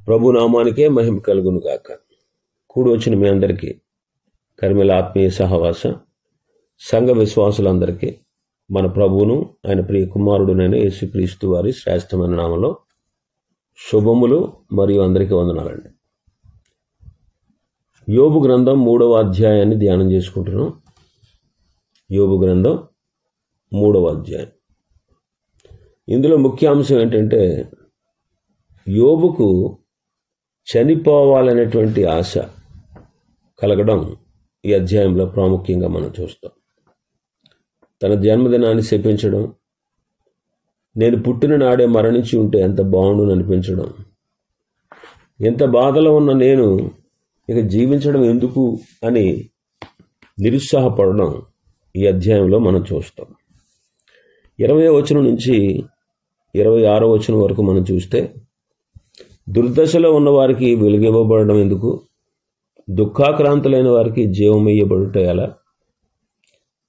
ప్రభు నామానికే మహిమ కలుగును గాక. కూడి వచ్చిన మీ అందరికీ కర్మల ఆత్మీయ సహవాస సంఘ విశ్వాసులందరికీ మన ప్రభువును ఆయన ప్రియ కుమారుడునైన యేసుక్రీస్తు వారి శ్రేష్టమైన నామములో శుభములు మరియు అందరికీ వందనాలండి. యోబు గ్రంథం 3వ అధ్యాయాన్ని ధ్యానం చేసుకుంటున్నాం. యోబు గ్రంథం 3వ అధ్యాయం. ఇందులో ముఖ్యాంశం ఏంటంటే యోబుకు చనిపోవాలనేటువంటి ఆశ కలగడం ఈ అధ్యాయంలో ప్రాముఖ్యంగా మనం చూస్తాం. తన జన్మదినాన్ని శపించడం, నేను పుట్టిన నాడే మరణించి ఉంటే ఎంత బాగుండును అనిపించడం, ఎంత బాధలో ఉన్న నేను ఇక జీవించడం ఎందుకు అని నిరుత్సాహపడడం ఈ అధ్యాయంలో మనం చూస్తాం. 20వ వచనం నుంచి 26వ వచనం వరకు మనం చూస్తే, దుర్దశలో ఉన్న వారికి వెలుగివ్వబడడం ఎందుకు, దుఃఖాక్రాంతులైన వారికి జీవమయ్యబడుట ఎలా,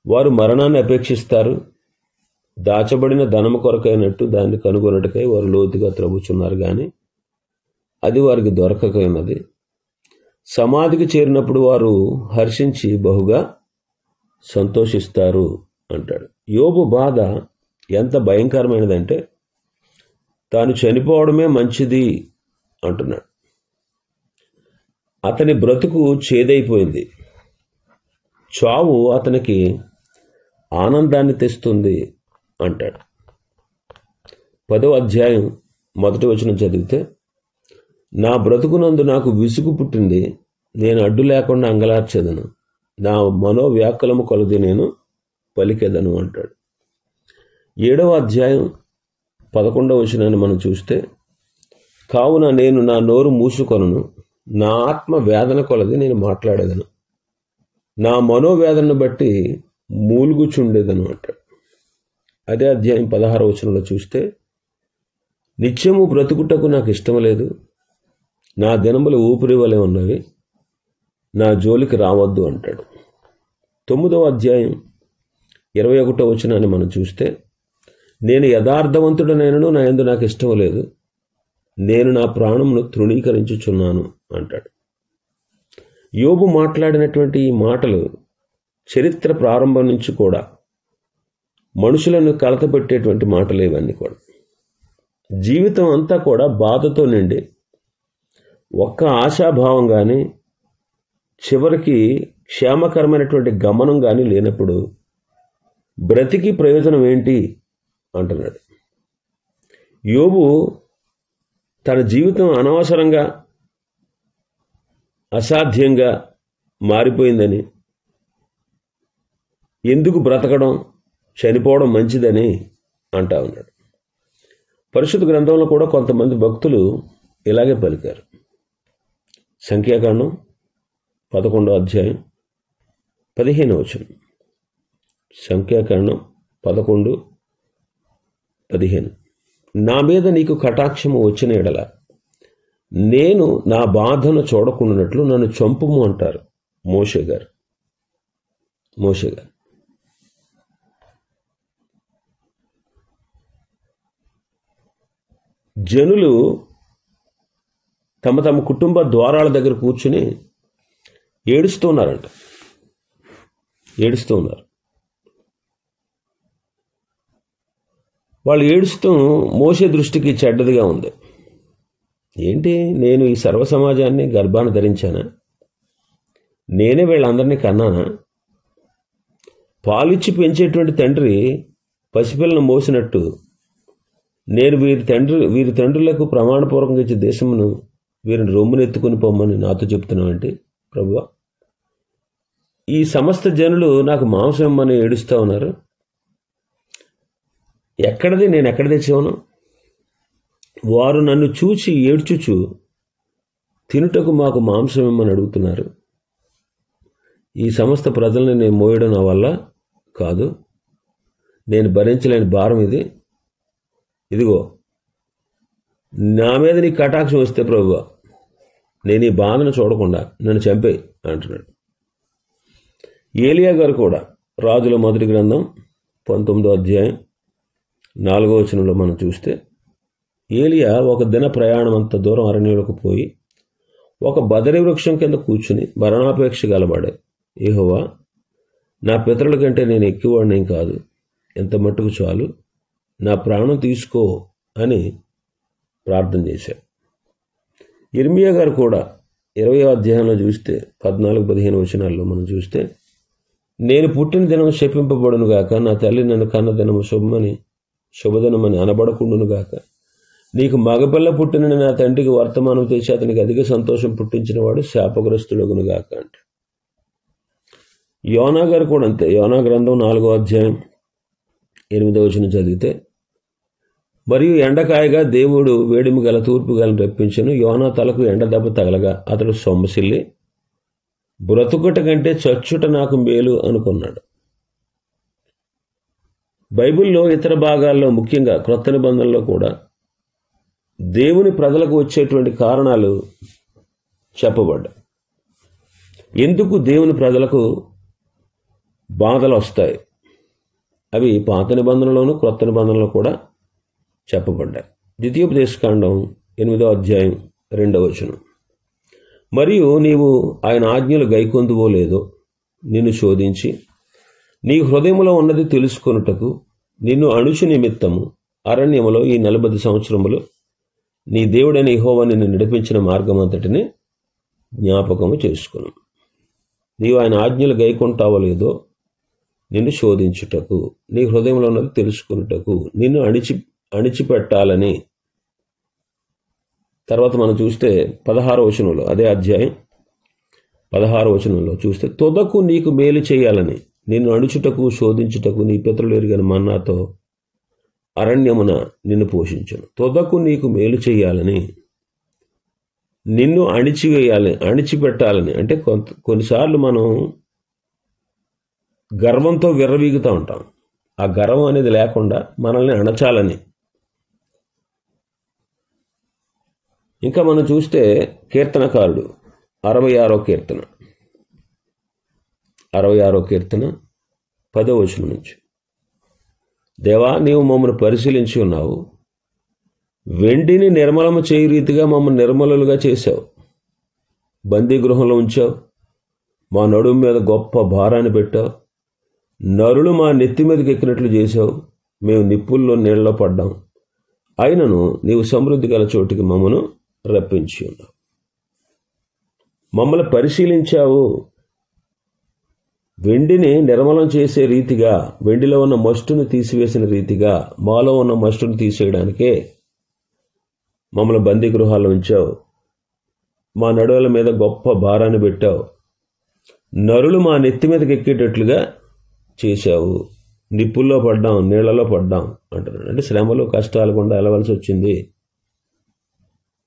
వారు మరణాన్ని అపేక్షిస్తారు, దాచబడిన ధనము కొరకైనట్టు దాన్ని కనుగొనటకై వారు లోతుగా త్రవ్వుచున్నారు, కానీ అది వారికి దొరకకైనది. సమాధికి చేరినప్పుడు వారు హర్షించి బహుగా సంతోషిస్తారు అంటాడు. యోబు బాధ ఎంత భయంకరమైనదంటే తాను చనిపోవడమే మంచిది అంటున్నాడు. అతని బ్రతుకు చేదైపోయింది. చావు అతనికి ఆనందాన్ని తెస్తుంది అంటాడు. 10వ అధ్యాయం 1వ వచనం చదివితే, నా బ్రతుకునందు నాకు విసుగు పుట్టింది, నేను అడ్డు లేకుండా అంగలార్చెదను, నా మనోవ్యాకులము కొలది నేను పలికెదను అంటాడు. 7వ అధ్యాయం 11వ వచనాన్ని మనం చూస్తే, కావున నేను నా నోరు మూసుకొనను, నా ఆత్మ వేదన కొలది నేను మాట్లాడేదను, నా మనోవేదనను బట్టి మూలుగుచుండేదను అంటాడు. అదే అధ్యాయం 16వ వచనంలో చూస్తే, నిత్యము బ్రతుకుటకు నాకు ఇష్టం లేదు, నా దినములు ఊపిరి వలె ఉన్నవి, నా జోలికి రావద్దు అంటాడు. 9వ అధ్యాయం 21వ వచనాన్ని మనం చూస్తే, నేను యథార్థవంతుడనైనను నా యందు నాకు ఇష్టం లేదు, నేను నా ప్రాణమును తృణీకరించుచున్నాను అంటాడు. యోబు మాట్లాడినటువంటి ఈ మాటలు చరిత్ర ప్రారంభం నుంచి కూడా మనుషులను కలతపెట్టేటువంటి మాటలు ఇవన్నీ కూడా. జీవితం అంతా కూడా బాధతో నిండి ఒక్క ఆశాభావం కానీ చివరికి క్షేమకరమైనటువంటి గమనం కానీ లేనప్పుడు బ్రతికి ప్రయోజనం ఏంటి అంటున్నాడు. యోబు తన జీవితం అనవసరంగా అసాధ్యంగా మారిపోయిందని, ఎందుకు బ్రతకడం, చనిపోవడం మంచిదని అంటా ఉన్నాడు. పరిశుద్ధ గ్రంథంలో కూడా కొంతమంది భక్తులు ఇలాగే పలికారు. సంఖ్యాకాండం 11వ అధ్యాయం 15వ వచనం. సంఖ్యాకాండం 11:15, నా మీద నీకు కటాక్షము వచ్చిన ఎడల నేను నా బాధను చూడకుండానట్లు నన్ను చంపుము అంటారు మోషే గారు. జనులు తమ తమ కుటుంబ ద్వారాల దగ్గర కూర్చుని ఏడుస్తూ ఉన్నారు. వాళ్ళు ఏడుస్తూ మోషే దృష్టికి చెడ్డదిగా ఉంది. ఏంటి, నేను ఈ సర్వ సమాజాన్ని గర్భాన్ని ధరించానా, నేనే వీళ్ళందరినీ కన్నానా, పాలిచ్చి పెంచేటువంటి తండ్రి పసిపిల్లను మోసినట్టు నేను వీరి తండ్రులకు ప్రమాణపూర్వకంగా ఇచ్చే దేశమును వీరిని రొమ్మునెత్తుకుని పొమ్మని నాతో చెప్తున్నావంటే ప్రభువా, ఈ సమస్త జనులు నాకు మాంసం ఇమ్మని ఏడుస్తూ ఉన్నారు, ఎక్కడది, నేను ఎక్కడ తెచ్చాను? వారు నన్ను చూచి ఏడ్చుచు తినుటకు మాకు మాంసం ఇమ్మని అడుగుతున్నారు. ఈ సమస్త ప్రజల్ని నేను మోయడం నా వల్ల కాదు, నేను భరించలేని భారం ఇది. ఇదిగో నా మీద నీ కటాక్షం వస్తే ప్రభువా, నేను ఈ బాధను చూడకుండా నన్ను చంపేయి అంటున్నాడు. ఏలియా గారు కూడా రాజుల మొదటి గ్రంథం 19వ అధ్యాయం 4వ వచనంలో మనం చూస్తే, ఏలియా ఒక దిన ప్రయాణం అంత దూరం అరణ్యంలోకి పోయి ఒక బదరి వృక్షం కింద కూర్చుని మరణాపేక్ష గలవాడే, యెహోవా, నా పితరుల కంటే నేను ఎక్కువవాడినేం కాదు, ఎంత మట్టుకు చాలు, నా ప్రాణం తీసుకో అని ప్రార్థన చేశాడు. ఇర్మియా గారు కూడా 20వ అధ్యాయంలో చూస్తే 14-15 వచనాల్లో మనం చూస్తే, నేను పుట్టిన దినం శపింపబడును గాక, నా తల్లి నన్ను కన్న దినము శుభదినమని అనబడకుండును గాక, నీకు మగపిల్ల పుట్టిన నా తండ్రికి వర్తమానం తెచ్చి అతనికి అధిక సంతోషం పుట్టించిన వాడు శాపగ్రస్తుడగును గాక అంటే. యోనా గారు కూడా అంతే. యోనా గ్రంథం 4వ అధ్యాయం 8వ వచనం చదివితే, మరియు ఎండకాయగా దేవుడు వేడిమి గల తూర్పు గాలిని రప్పించెను, యోనా తలకు ఎండ దెబ్బ తగలగా అతడు సొమ్మసిల్లి బ్రతుకుట కంటే చచ్చుట నాకు మేలు అనుకున్నాడు. బైబిల్లో ఇతర భాగాల్లో, ముఖ్యంగా క్రొత్త నిబంధనలో కూడా దేవుని ప్రజలకు వచ్చేటువంటి కారణాలు చెప్పబడ్డాయి. ఎందుకు దేవుని ప్రజలకు బాధలు వస్తాయి, అవి పాత నిబంధనలోను క్రొత్త నిబంధనలో కూడా చెప్పబడ్డాయి. ద్వితీయోపదేశకాండం 8వ అధ్యాయం 2వ వచనం, మరియు నీవు ఆయన ఆజ్ఞలు గైకొందువో లేదో నిన్ను శోధించి నీ హృదయంలో ఉన్నది తెలుసుకొనుటకు నిన్ను అణుచు నిమిత్తము అరణ్యములో ఈ 40 సంవత్సరములు నీ దేవుడైన యెహోవా నిన్ను నడిపించిన మార్గం అంతటిని జ్ఞాపకము చేసుకును. నీవు ఆయన ఆజ్ఞలు గైకొంటావో లేదో నిన్ను శోధించుటకు, నీ హృదయంలో ఉన్నది తెలుసుకున్నటకు, నిన్ను అణిచిపెట్టాలని. తర్వాత మనం చూస్తే 16వ వచనంలో, అదే అధ్యాయం 16వ వచనంలో చూస్తే, తొదకు నీకు మేలు చేయాలని నిన్ను అణుచుటకు శోధించుటకు నీ పితరులు ఎరుగని మన్నాతో అరణ్యమున నిన్ను పోషించను. తొదకు నీకు మేలు చేయాలని, నిన్ను అణిచిపెట్టాలని. అంటే కొన్నిసార్లు మనం గర్వంతో విర్రవీగుతూ ఉంటాం. ఆ గర్వం అనేది లేకుండా మనల్ని అణచాలని. ఇంకా మనం చూస్తే కీర్తనకారుడు 66వ కీర్తన 10వ వచనం నుంచి, దేవా, నీవు మమ్మల్ని పరిశీలించి ఉన్నావు, వెండిని నిర్మలము చేయి రీతిగా మమ్మల్ని నిర్మలులుగా చేశావు, బందీ గృహంలో ఉంచావు, మా నడుము మీద గొప్ప భారాన్ని పెట్టావు, నరులు మా నెత్తి మీదకి ఎక్కినట్లు చేశావు, మేము నిప్పుల్లో నీళ్ళలో పడ్డాం, అయినను నీవు సమృద్ధి గల చోటికి మమ్మను రప్పించి ఉన్నావు. మమ్మల్ని పరిశీలించావు, వెండిని నిర్మలం చేసే రీతిగా, వెండిలో ఉన్న మస్టును తీసివేసిన రీతిగా మాలో ఉన్న మస్టును తీసేయడానికే మమ్మల్ని బందీ గృహాల్లో ఉంచావు, మా నడువుల మీద గొప్ప భారాన్ని పెట్టావు, నరులు మా నెత్తి మీదకి ఎక్కేటట్లుగా చేశావు, నిప్పుల్లో పడ్డాం, నీళ్లలో పడ్డాం అంటున్నాడు. అంటే శ్రమలు కష్టాలు గుండా వెళ్ళవలసి వచ్చింది,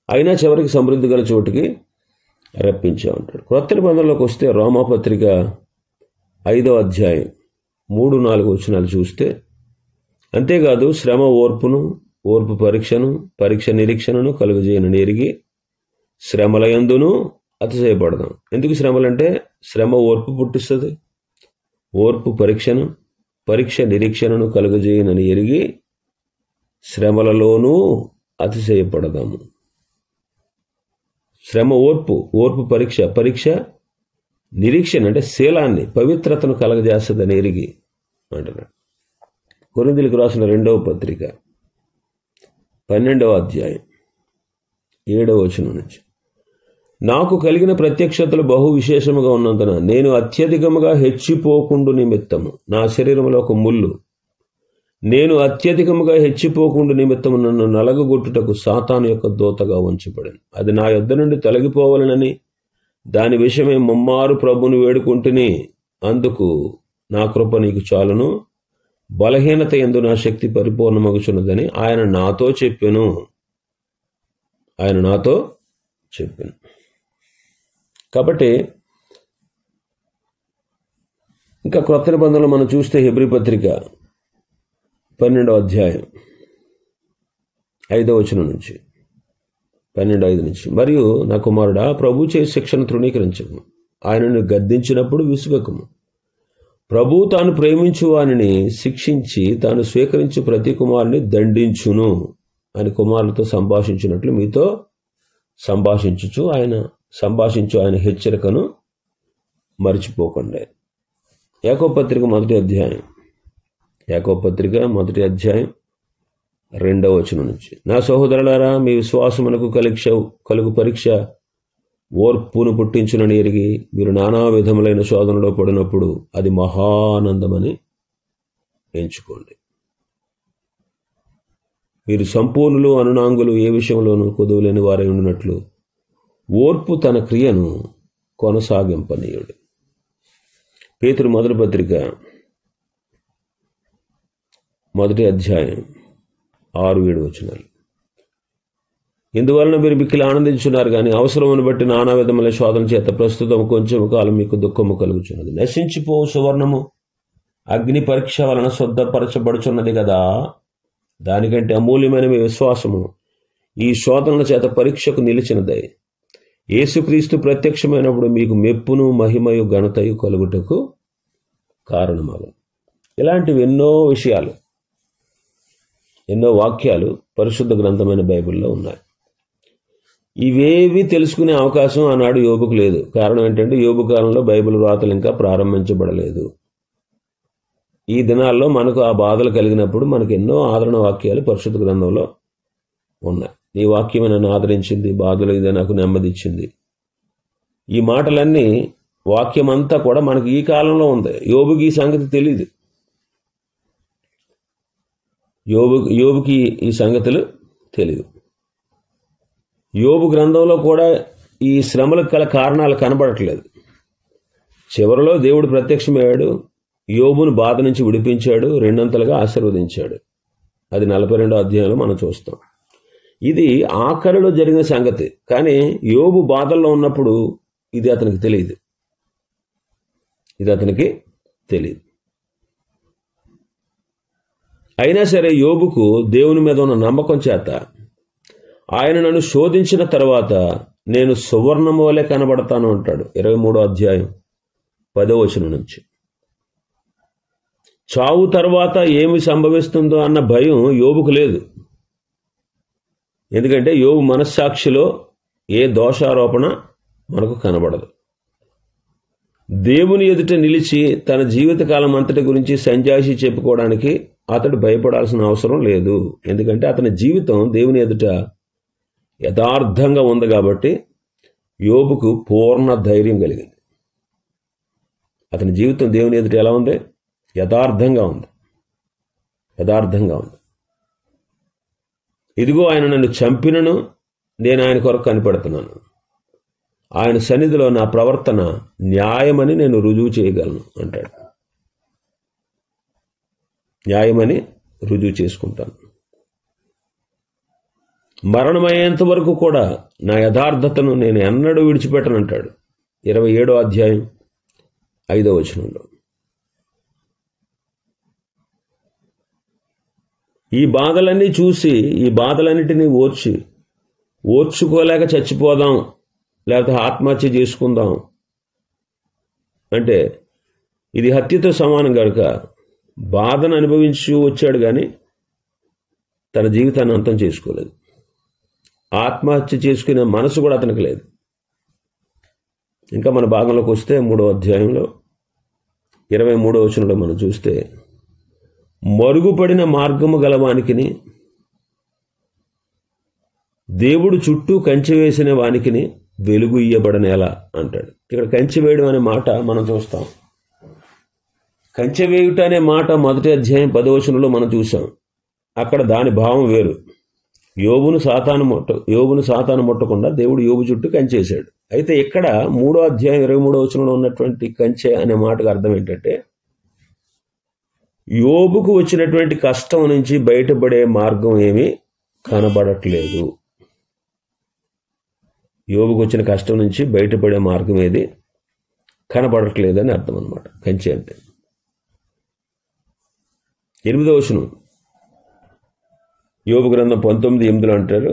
అయినా చివరికి సమృద్ధి గల చోటికి రప్పించావు అంటాడు. క్రొత్త నిబంధనలోకి వస్తే రోమాపత్రిక 5వ అధ్యాయం 3-4 వచనాలు చూస్తే, అంతేకాదు శ్రమ ఓర్పును, ఓర్పు పరీక్షను, పరీక్ష నిరీక్షణను కలుగజేయనని ఎరిగి శ్రమలయందును అతిశయపడదాం. ఎందుకు శ్రమలంటే శ్రమ ఓర్పు పుట్టిస్తుంది, ఓర్పు పరీక్షను, పరీక్ష నిరీక్షణను కలుగజేయనని ఎరిగి శ్రమలలోనూ అతిశయపడదాము. శ్రమ ఓర్పు, ఓర్పు పరీక్ష, పరీక్ష నిరీక్షణ అంటే శీలాన్ని, పవిత్రతను కలగజేస్తుందని ఎరిగి అంటున్నాడు. కొరింథీయులకు రాసిన 2వ పత్రిక 12వ అధ్యాయం 7వ వచనం నుంచి, నాకు కలిగిన ప్రత్యక్షతలు బహు విశేషముగా ఉన్నందున నేను అత్యధికముగా హెచ్చిపోకుండు నిమిత్తము నా శరీరంలో ఒక ముళ్ళు, నేను అత్యధికముగా హెచ్చిపోకుండు నిమిత్తము నన్ను నలగగొట్టుటకు సాతాను యొక్క దూతగా ఉంచబడింది. అది నా యొద్ద నుండి తొలగిపోవాలనని దాని విషయమే ముమ్మారు ప్రభుని వేడుకుంటుని, అందుకు నా కృప నీకు చాలును, బలహీనత యందు నా శక్తి పరిపూర్ణమగుచున్నదని ఆయన నాతో చెప్పెను. కాబట్టి ఇంకా క్రొత్త నిబంధనలు మనం చూస్తే హెబ్రీ పత్రిక 12వ అధ్యాయం 5వ వచనం నుంచి 12:5 నుంచి, మరియు నా కుమారుడా, ప్రభు చే శిక్షను తృణీకరించము, ఆయనను గద్దించినప్పుడు విసుగకము, ప్రభు తాను ప్రేమించు వానిని శిక్షించి తాను స్వీకరించు ప్రతి కుమారుని దండించును అని కుమారులతో సంభాషించినట్లు మీతో సంభాషించు ఆయన హెచ్చరికను మరిచిపోకండి. యాకోబు పత్రిక మొదటి అధ్యాయం 2వ వచనం నుంచి, నా సహోదరులారా, మీ విశ్వాసమునకు కలుగు పరీక్ష ఓర్పును పుట్టించునని ఎరిగి మీరు నానా విధములైన శోధనలో పడినప్పుడు అది మహానందమని ఎంచుకోండి. మీరు సంపూర్ణులు అనునాంగులు ఏ విషయంలోనూ కొదువులేని వారై ఉండినట్లు ఓర్పు తన క్రియను కొనసాగింపనీయుడు. పేతురు మొదటి పత్రిక మొదటి అధ్యాయం 6-7 వచనాలు. ఇందువలన మీరు మిక్కిలి ఆనందించున్నారు కానీ అవసరమును బట్టి నానా విధముల శోధన చేత ప్రస్తుతం కొంచెం కాలం మీకు దుఃఖము కలుగుచున్నది. నశించిపోవు సువర్ణము అగ్ని పరీక్ష వలన శుద్ధపరచబడుచున్నది కదా, దానికంటే అమూల్యమైన మీ విశ్వాసము ఈ శోధనల చేత పరీక్షకు నిలిచినదై యేసుక్రీస్తు ప్రత్యక్షమైనప్పుడు మీకు మెప్పును మహిమయు ఘనతయు కలుగుటకు కారణమగు. ఇలాంటివి ఎన్నో విషయాలు, ఎన్నో వాక్యాలు పరిశుద్ధ గ్రంథమైన బైబిల్లో ఉన్నాయి. ఇవేవి తెలుసుకునే అవకాశం ఆనాడు యోబుకు లేదు. కారణం ఏంటంటే యోబు కాలంలో బైబిల్ వ్రాతలు ఇంకా ప్రారంభించబడలేదు. ఈ దినాల్లో మనకు ఆ బాధలు కలిగినప్పుడు మనకు ఎన్నో ఆదరణ వాక్యాలు పరిశుద్ధ గ్రంథంలో ఉన్నాయి. నీ వాక్యమే నన్ను ఆదరించింది, బాధలు ఇదే నాకు నెమ్మదిచ్చింది. ఈ మాటలన్నీ వాక్యమంతా కూడా మనకి ఈ కాలంలో ఉంది. యోబుకి ఈ సంగతి తెలియదు. యోబుకి ఈ సంగతులు తెలియదు. యోబు గ్రంథంలో కూడా ఈ శ్రమలకు గల కారణాలు కనబడట్లేదు. చివరిలో దేవుడు ప్రత్యక్షమయ్యాడు, యోబును బాధ నుంచి విడిపించాడు, రెండంతలుగా ఆశీర్వదించాడు. అది 42వ అధ్యాయంలో మనం చూస్తాం. ఇది ఆఖరిలో జరిగిన సంగతి. కానీ యోబు బాధల్లో ఉన్నప్పుడు ఇది అతనికి తెలియదు. అయినా సరే యోబుకు దేవుని మీద ఉన్న నమ్మకం చేత ఆయన నన్ను శోధించిన తర్వాత నేను సువర్ణము వలె కనబడతాను అంటాడు. 23వ అధ్యాయం 10వ వచనం నుంచి. చావు తర్వాత ఏమి సంభవిస్తుందో అన్న భయం యోబుకు లేదు. ఎందుకంటే యోబు మనస్సాక్షిలో ఏ దోషారోపణ మనకు కనబడదు. దేవుని ఎదుట నిలిచి తన జీవితకాలం అంతటి గురించి సంజాయిషి చెప్పుకోవడానికి అతడు భయపడాల్సిన అవసరం లేదు. ఎందుకంటే అతని జీవితం దేవుని ఎదుట యథార్థంగా ఉంది కాబట్టి యోబుకు పూర్ణ ధైర్యం కలిగింది. అతని జీవితం దేవుని ఎదుట ఎలా ఉంది? యథార్థంగా ఉంది. ఇదిగో ఆయన నన్ను చంపినను నేను ఆయన కొరకు కనిపెడుతున్నాను. ఆయన సన్నిధిలో నా ప్రవర్తన న్యాయమని నేను రుజువు చేయగలను అంటాడు. న్యాయమని రుజువు చేసుకుంటాను. మరణమయ్యేంత వరకు కూడా నా యథార్థతను నేను ఎన్నడూ విడిచిపెట్టనంటాడు. 27వ అధ్యాయం 5వ వచనంలో. ఈ బాధలన్నీ చూసి ఈ బాధలన్నిటినీ ఓర్చుకోలేక చచ్చిపోదాం, లేకపోతే ఆత్మహత్య చేసుకుందాం అంటే ఇది హత్యతో సమానం కనుక బాధను అనుభవించి వచ్చాడు, కానీ తన జీవితాన్ని అంతం చేసుకోలేదు. ఆత్మహత్య చేసుకునే మనసు కూడా అతనికి లేదు. ఇంకా మన భాగంలోకి వస్తే 3వ అధ్యాయంలో 23వ వచనంలో మనం చూస్తే, మరుగుపడిన మార్గము గలవానికిని దేవుడు చుట్టూ కంచె వేసిన వానికిని వెలుగు ఇయ్యబడనేలా అంటాడు. ఇక్కడ కంచె వేయడం అనే మాట మనం చూస్తాం. కంచె వేయుట అనే మాట మొదటి అధ్యాయం 10వ వచనంలో మనం చూసాం. అక్కడ దాని భావం వేరు. యోబును సాతాను ముట్టకుండా దేవుడు యోబు చుట్టూ కంచేశాడు. అయితే ఇక్కడ 3వ అధ్యాయం 23వ వచనంలో ఉన్నటువంటి కంచె అనే మాటకు అర్థం ఏంటంటే, యోబుకు వచ్చినటువంటి కష్టం నుంచి బయటపడే మార్గం ఏమీ కనబడట్లేదు. యోబుకు వచ్చిన కష్టం నుంచి బయటపడే మార్గం ఏది కనబడట్లేదని అర్థం అన్నమాట కంచె అంటే. 8వ వచనం యోబు గ్రంథం 19:8 అంటారు,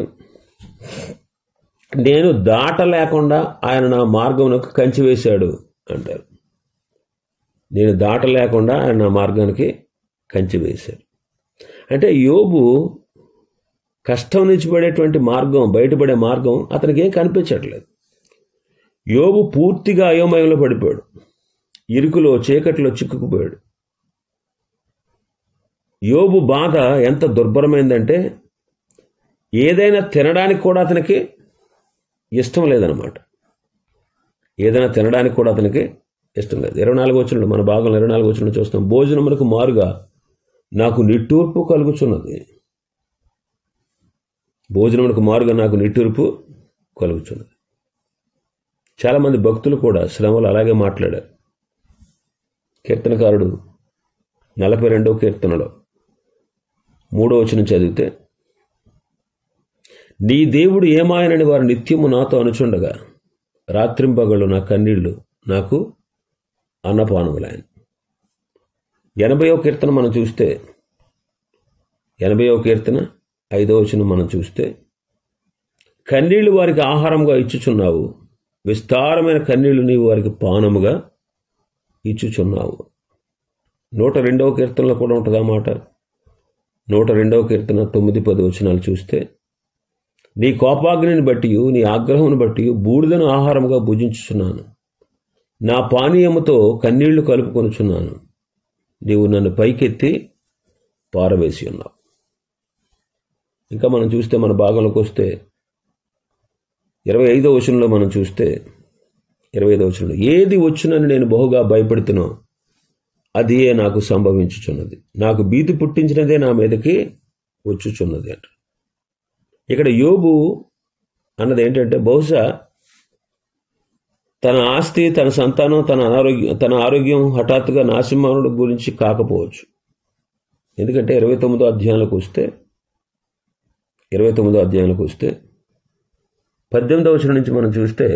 నేను దాటలేకుండా ఆయన నా మార్గమునకు కంచె వేశాడు అంటారు. నేను దాటలేకుండా ఆయన నా మార్గానికి కంచె వేశాడు అంటే యోబు కష్టం నుంచి పడేటువంటి మార్గం, బయటపడే మార్గం అతనికి ఏం కనిపించట్లేదు. యోబు పూర్తిగా అయోమయంలో పడిపోయాడు, ఇరుకులో చీకట్లో చిక్కుకుపోయాడు. యోబు బాధ ఎంత దుర్భరమైందంటే ఏదైనా తినడానికి కూడా అతనికి ఇష్టం లేదనమాట. ఏదైనా తినడానికి కూడా అతనికి ఇష్టం లేదు. 24 వచనంలో, మన భాగంలో 24 వచనంలో చూస్తాం, భోజనమునకు మారుగా నాకు నిట్టూర్పు కలుగుచున్నది. భోజనమునకు మారుగా నాకు నిట్టూర్పు కలుగుచున్నది. చాలామంది భక్తులు కూడా శ్రమలు అలాగే మాట్లాడారు. కీర్తనకారుడు 42వ కీర్తనలో 3వ వచనం చదివితే, నీ దేవుడు ఏమాయనని వారు నిత్యము నాతో అనుచుండగా రాత్రింపగళ్ళు నా కన్నీళ్లు నాకు అన్నపానములాయన. 80వ కీర్తన మనం చూస్తే, 80వ కీర్తన 5వ వచనం మనం చూస్తే, కన్నీళ్లు వారికి ఆహారంగా ఇచ్చుచున్నావు, విస్తారమైన కన్నీళ్లు నీవు వారికి పానముగా ఇచ్చుచున్నావు. 102వ కీర్తనలో కూడా ఉంటుంది ఆ మాట. 102వ కీర్తన 9-10 వచనాలు చూస్తే, నీ కోపాగ్నిని బట్టి నీ ఆగ్రహమును బట్టి బూడిదను ఆహారముగా భుజించుచున్నాను, నా పానీయముతో కన్నీళ్లు కలుపుకొనుచున్నాను, నీవు నన్ను పైకెత్తి పారవేసి ఉన్నావు. ఇంకా మనం చూస్తే మన భాగంలోకి వస్తే 25వ వచనంలో మనం చూస్తే, 25వ వచనంలో, ఏది వచ్చునని నేను బహుగా భయపడుతున్నో అదే నాకు సంభవించుచున్నది, నాకు భీతి పుట్టించినదే నా మీదకి వచ్చుచున్నది అంట. ఇక్కడ యోబు అన్నది ఏంటంటే, బహుశా తన ఆస్తి, తన సంతానం, తన ఆరోగ్యం హఠాత్తుగా నాశనమవడం గురించి కాకపోవచ్చు. ఎందుకంటే 29వ అధ్యాయంలోకి వస్తే 18వ వచనం నుంచి మనం చూస్తే,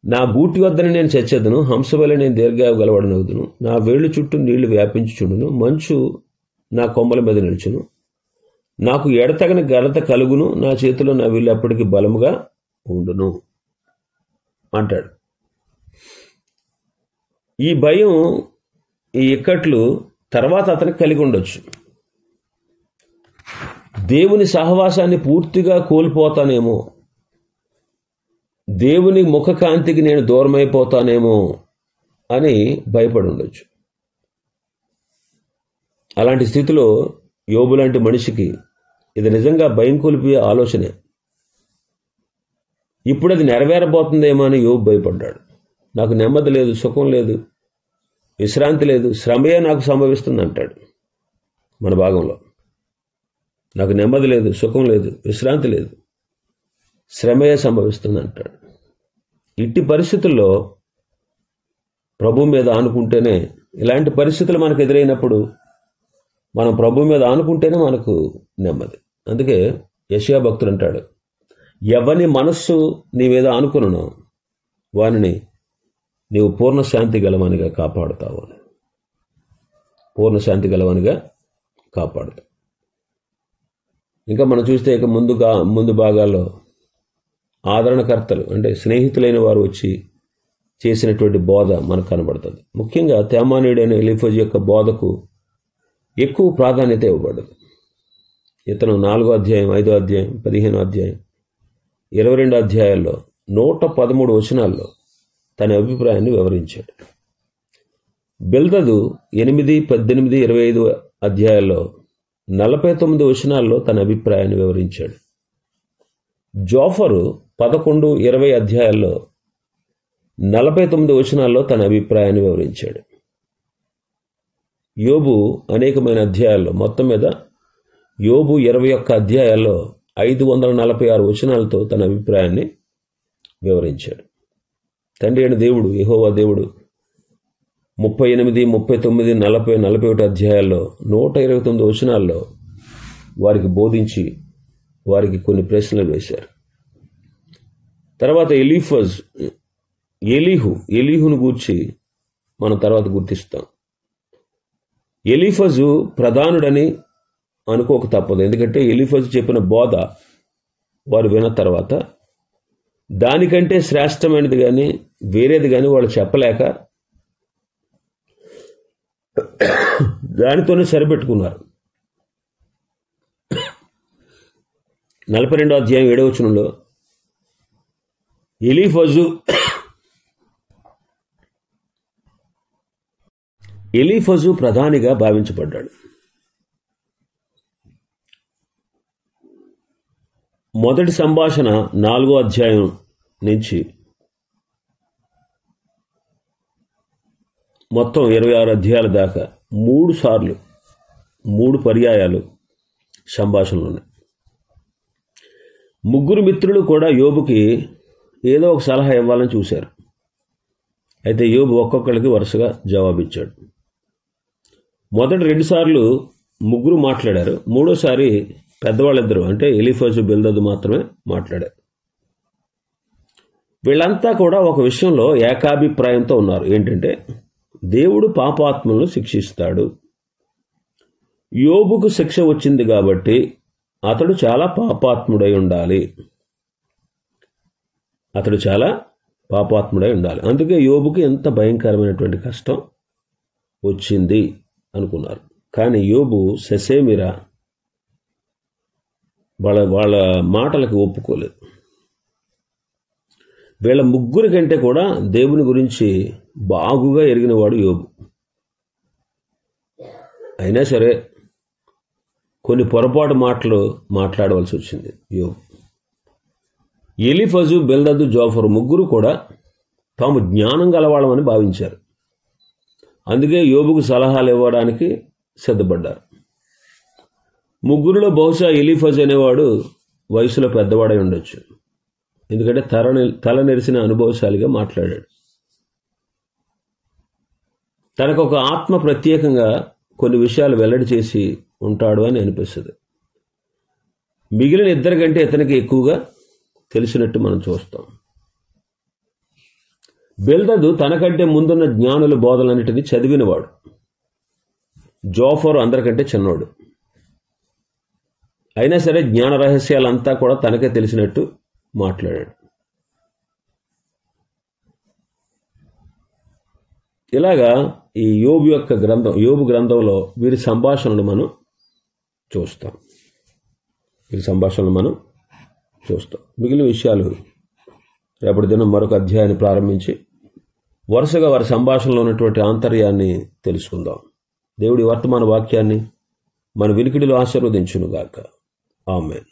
నా గూటి వద్దన నేను చచ్చెదను, హంస వలె నేను దీర్ఘాయు గలవాడనగుదును, నా వేళ్ళు చుట్టూ నీళ్లు వ్యాపించుచుండును, మంచు నా కొమ్మల మీద నిలుచును, నాకు ఎడతగని ఘనత కలుగును, నా చేతిలో నా విల్లు అప్పటికి బలముగా ఉండును అంటాడు. ఈ భయం, ఈ ఇక్కట్లు తర్వాత అతనికి కలిగి ఉండొచ్చు. దేవుని సహవాసాన్ని పూర్తిగా కోల్పోతానేమో, దేవుని ముఖకాంతికి నేను దూరమైపోతానేమో అని భయపడి ఉండొచ్చు. అలాంటి స్థితిలో యోబు లాంటి మనిషికి ఇది నిజంగా భయం కొలిపే ఆలోచనే. ఇప్పుడు అది నెరవేరబోతుందేమో అని యోబు భయపడ్డాడు. నాకు నెమ్మది లేదు, సుఖం లేదు, విశ్రాంతి లేదు, శ్రమయే నాకు సంభవిస్తుంది అంటాడు మన భాగంలో. నాకు నెమ్మది లేదు, సుఖం లేదు, విశ్రాంతి లేదు, శ్రమయే సంభవిస్తుంది అంటాడు. ఇట్టి పరిస్థితుల్లో ప్రభు మీద ఆనుకుంటేనే, ఇలాంటి పరిస్థితులు మనకు ఎదురైనప్పుడు మనం ప్రభు మీద ఆనుకుంటేనే మనకు నెమ్మది. అందుకే యెషయా భక్తుడు అంటాడు, ఎవని మనస్సు నీ మీద ఆనుకునో వానిని నీవు పూర్ణ శాంతి గలవానిగా కాపాడుతావు అని. పూర్ణ శాంతి గలవానిగా కాపాడుతావు. ఇంకా మనం చూస్తే ఇక ముందు భాగాల్లో ఆదరణకర్తలు అంటే స్నేహితులైన వారు వచ్చి చేసినటువంటి బోధ మనకు కనబడుతుంది. ముఖ్యంగా తేమానీయుడైన ఎలీఫజు యొక్క బోధకు ఎక్కువ ప్రాధాన్యత ఇవ్వబడదు. ఇతను 4వ అధ్యాయం, 5వ అధ్యాయం, 15వ అధ్యాయం, 22 అధ్యాయాల్లో 113 వచనాల్లో తన అభిప్రాయాన్ని వివరించాడు. బిల్దదు 8, 18, 25 అధ్యాయాల్లో 49 వచనాల్లో తన అభిప్రాయాన్ని వివరించాడు. జోఫరు 11, 20 అధ్యాయాల్లో 49 వచనాల్లో తన అభిప్రాయాన్ని వివరించాడు. యోబు అనేకమైన అధ్యాయాల్లో, మొత్తం మీద యోబు 21 అధ్యాయాల్లో 546 వచనాలతో తన అభిప్రాయాన్ని వివరించాడు. తండ్రి అయిన దేవుడు యెహోవా దేవుడు 38, 39, 40, 41 అధ్యాయాల్లో 129 వచనాల్లో వారికి బోధించి వారికి కొన్ని ప్రశ్నలు వేశారు. తర్వాత ఎలీహును గూర్చి మనం తర్వాత గుర్తిస్తాం. ఎలీఫజు ప్రధానుడని అనుకోక తప్పదు. ఎందుకంటే ఎలీఫజు చెప్పిన బోధ వారు విన్న తర్వాత దానికంటే శ్రేష్టమైనది కానీ వేరేది కానీ వాళ్ళు చెప్పలేక దానితోనే సరిపెట్టుకున్నారు. 42వ అధ్యాయం 7వ వచనంలో ఎలీఫజు ప్రధానిగా భావించబడ్డాడు. మొదటి సంభాషణ 4వ అధ్యాయం నుంచి మొత్తం 26 అధ్యాయాల దాకా 3 సార్లు 3 పర్యాయాలు సంభాషణలు ఉన్నాయి. ముగ్గురు మిత్రులు కూడా యోబుకి ఏదో ఒక సలహా ఇవ్వాలని చూశారు. అయితే యోబు ఒక్కొక్కరికి వరుసగా జవాబిచ్చాడు. మొదటి 2 సార్లు ముగ్గురు మాట్లాడారు. మూడోసారి పెద్దవాళ్ళిద్దరు అంటే ఎలీఫజు బిల్దదు మాత్రమే మాట్లాడారు. వీళ్ళంతా కూడా ఒక విషయంలో ఏకాభిప్రాయంతో ఉన్నారు. ఏంటంటే దేవుడు పాపాత్మలను శిక్షిస్తాడు. యోబుకు శిక్ష వచ్చింది కాబట్టి అతడు చాలా పాపాత్ముడై ఉండాలి. అందుకే యోబుకి ఎంత భయంకరమైనటువంటి కష్టం వచ్చింది అనుకున్నారు. కానీ యోబు ససేమిరా వాళ్ళ మాటలకు ఒప్పుకోలేదు. వీళ్ళ ముగ్గురి కంటే కూడా దేవుని గురించి బాగుగా ఎరిగినవాడు యోబు. అయినా సరే కొన్ని పొరపాటు మాటలు మాట్లాడవలసి వచ్చింది యోబు. ఎలీఫజు, బిల్దదు, జోఫరు ముగ్గురు కూడా తాము జ్ఞానం గలవాళ్ళమని భావించారు. అందుకే యోబుకు సలహాలు ఇవ్వడానికి సిద్ధపడ్డారు. ముగ్గురులో బహుశా ఎలీఫజు అనేవాడు వయసులో పెద్దవాడై ఉండొచ్చు. ఎందుకంటే తల నెరిసిన అనుభవశాలిగా మాట్లాడాడు. తనకు ఒక ఆత్మ ప్రత్యేకంగా కొన్ని విషయాలు వెల్లడి చేసి ఉంటాడు అని అనిపిస్తుంది. మిగిలిన ఇద్దరి కంటే ఇతనికి ఎక్కువగా తెలిసినట్టు మనం చూస్తాం. బిల్దదు తనకంటే ముందున్న జ్ఞానుల బోధలన్నిటినీ చదివినవాడు. జోఫరు అందరికంటే చిన్నవాడు. అయినా సరే జ్ఞాన రహస్యాలంతా కూడా తనకే తెలిసినట్టు మాట్లాడాడు. ఇలాగా ఈ యోబు గ్రంథంలో వీరి సంభాషణలు మనం చూస్తాం. మిగిలిన విషయాలు రేపటి దినం మరొక అధ్యాయాన్ని ప్రారంభించి వరుసగా వారి సంభాషణలో ఉన్నటువంటి ఆంతర్యాన్ని తెలుసుకుందాం. దేవుడి వర్తమాన వాక్యాన్ని మన వినికిడిలో ఆశీర్వదించునుగాక. ఆమేన్.